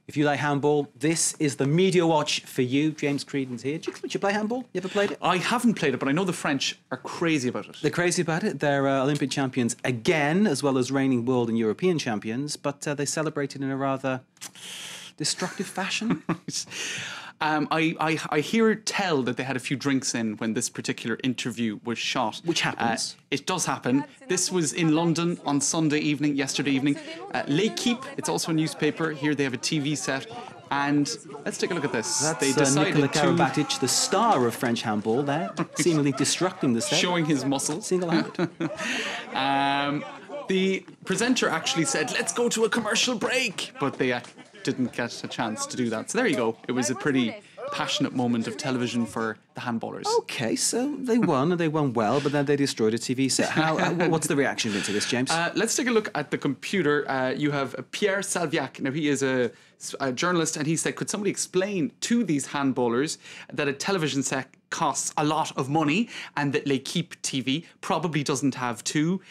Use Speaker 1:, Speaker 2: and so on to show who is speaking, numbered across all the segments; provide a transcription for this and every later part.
Speaker 1: If you like handball, this is the media watch for you. James Creedon's here. Did you play handball? You ever played it?
Speaker 2: I haven't played it, but I know the French are crazy about it.
Speaker 1: They're crazy about it. They're Olympic champions again, as well as reigning world and European champions, but they celebrated in a rather destructive fashion.
Speaker 2: I hear tell that they had a few drinks in when this particular interview was shot.
Speaker 1: Which happens.
Speaker 2: It does happen. This was in London on Sunday evening, yesterday evening. L'Équipe, it's also a newspaper. Here they have a TV set. And let's take a look at this.
Speaker 1: That's
Speaker 2: they decided
Speaker 1: Nikola Karabatic, the star of French handball there, seemingly destructing the set.
Speaker 2: Showing his muscles.
Speaker 1: Single-handed.
Speaker 2: The presenter actually said, let's go to a commercial break. But they didn't get a chance to do that. So there you go. It was a pretty passionate moment of television for the handballers.
Speaker 1: Okay, so they won, and they won well, but then they destroyed a TV set. What's the reaction been to this, James?
Speaker 2: Let's take a look at the computer. You have Pierre Salviac. Now, he is a journalist, and he said, could somebody explain to these handballers that a television set costs a lot of money and that L'Équipe TV probably doesn't have too?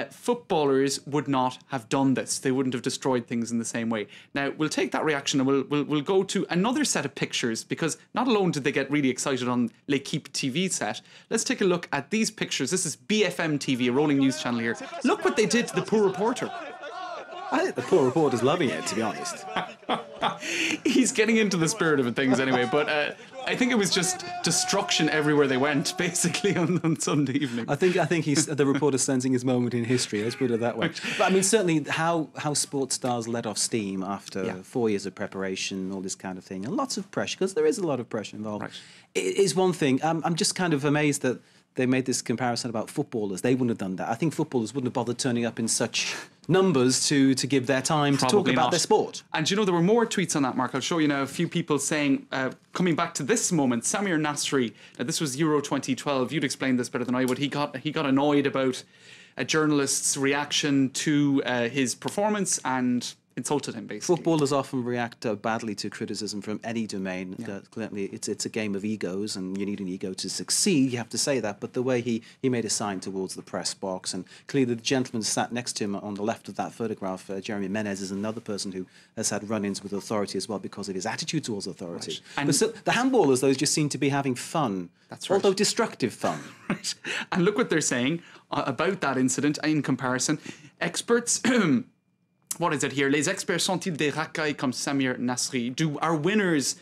Speaker 2: Footballers would not have done this. They wouldn't have destroyed things in the same way. Now, we'll take that reaction and we'll go to another set of pictures, because not alone did they get really excited on L'Équipe TV set. Let's take a look at these pictures. This is BFM TV, a rolling news channel here. Look what they did to the poor reporter.
Speaker 1: I think the poor reporter's loving it, to be honest.
Speaker 2: He's getting into the spirit of things anyway, but I think it was just destruction everywhere they went, basically, on Sunday evening.
Speaker 1: I think he's the reporter sensing his moment in history, let's put it that way. But I mean, certainly how sports stars let off steam after 4 years of preparation, all this kind of thing, and lots of pressure, because there is a lot of pressure involved.
Speaker 2: Right.
Speaker 1: It is one thing. I'm just kind of amazed that they made this comparison about footballers. They wouldn't have done that. I think footballers wouldn't have bothered turning up in such numbers to give their time
Speaker 2: Probably
Speaker 1: to talk about
Speaker 2: not.
Speaker 1: their sport.
Speaker 2: And you know, there were more tweets on that, Mark. I'll show you now a few people saying, coming back to this moment, Samir Nasri, now this was Euro 2012, you'd explain this better than I would. He got annoyed about a journalist's reaction to his performance and insulted him, basically.
Speaker 1: Footballers often react badly to criticism from any domain. Clearly, it's a game of egos, and you need an ego to succeed. You have to say that. But the way he made a sign towards the press box, and clearly the gentleman sat next to him on the left of that photograph, Jeremy Menez, is another person who has had run-ins with authority as well because of his attitude towards authority.
Speaker 2: Right.
Speaker 1: But so, the handballers, those just seem to be having fun.
Speaker 2: That's right.
Speaker 1: Although destructive fun.
Speaker 2: Right. And look what they're saying about that incident in comparison. Experts... What is it here? Les experts sont-ils des racailles comme Samir Nasri? Do our winners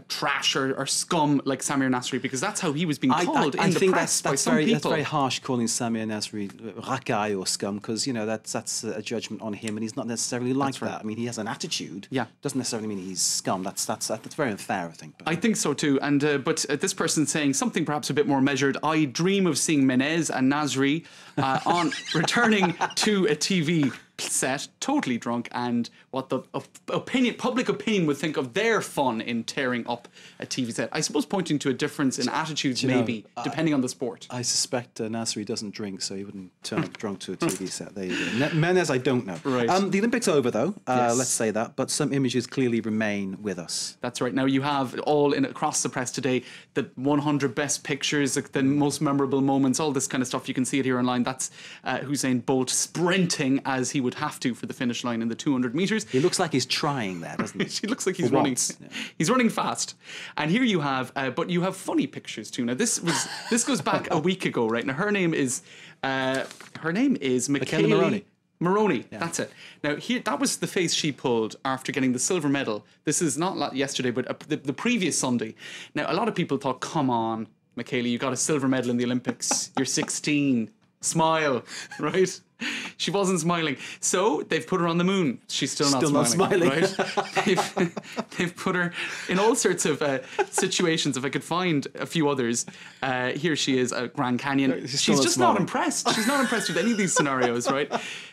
Speaker 2: trash or scum like Samir Nasri? Because that's how he was being called in the press by some people.
Speaker 1: That's very harsh, calling Samir Nasri racaille or scum, because you know that's a judgment on him, and he's not necessarily like that. I mean, he has an attitude.
Speaker 2: Yeah,
Speaker 1: doesn't necessarily mean he's scum. That's very unfair, I think.
Speaker 2: I think so too. And but this person saying something perhaps a bit more measured. I dream of seeing Menez and Nasri on returning to a TV set, totally drunk, and what the public opinion would think of their fun in tearing up a TV set. I suppose pointing to a difference in attitudes, maybe, depending on the sport.
Speaker 1: I suspect Nasri doesn't drink, so he wouldn't turn up drunk to a TV set. There you go. Menez, I don't know.
Speaker 2: Right.
Speaker 1: The Olympics over, though.
Speaker 2: Yes.
Speaker 1: Let's say that, but some images clearly remain with us.
Speaker 2: That's right. Now, you have all across the press today, the 100 best pictures, the most memorable moments, all this kind of stuff. You can see it here online. That's Usain Bolt sprinting as he would have to for the finish line in the 200 metres.
Speaker 1: He looks like he's trying there, doesn't he?
Speaker 2: He looks like he's running. Yeah. He's running fast. And here you have, but you have funny pictures too. Now this goes back a week ago, right? Now her name is Michaela Moroney. Yeah. That's it. Now here, that was the face she pulled after getting the silver medal. This is not yesterday, but the previous Sunday. Now a lot of people thought, come on, Michaela, you got a silver medal in the Olympics. You're 16. Smile, right? She wasn't smiling. So they've put her on the moon. She's still not smiling. Right? they've put her in all sorts of situations. If I could find a few others, here she is at Grand Canyon. She's just not impressed. She's not impressed with any of these scenarios, right?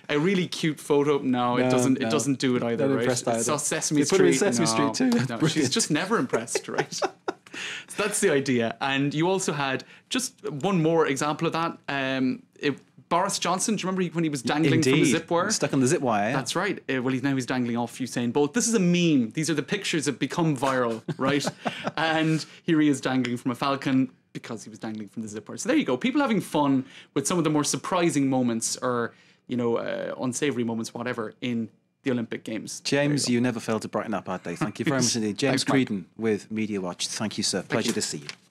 Speaker 2: A really cute photo. No, it doesn't. It doesn't do it either, right?
Speaker 1: Either.
Speaker 2: It's Sesame Street.
Speaker 1: Put her in Sesame Street too.
Speaker 2: No, she's just never impressed, right? So that's the idea. And you also had just one more example of that. Boris Johnson, do you remember when he was dangling from the zip wire?
Speaker 1: Stuck on the zip wire, yeah.
Speaker 2: That's right. Well, he's dangling off Usain Bolt. This is a meme. These are the pictures that become viral, right? And here he is dangling from a falcon because he was dangling from the zip wire. So there you go. People having fun with some of the more surprising moments or, unsavory moments, whatever, in the Olympic Games.
Speaker 1: James, you never fail to brighten up our day. Thank you very much indeed. James
Speaker 2: Thanks, Mike.
Speaker 1: Creedon with Media Watch. Thank you, sir. Pleasure to see you.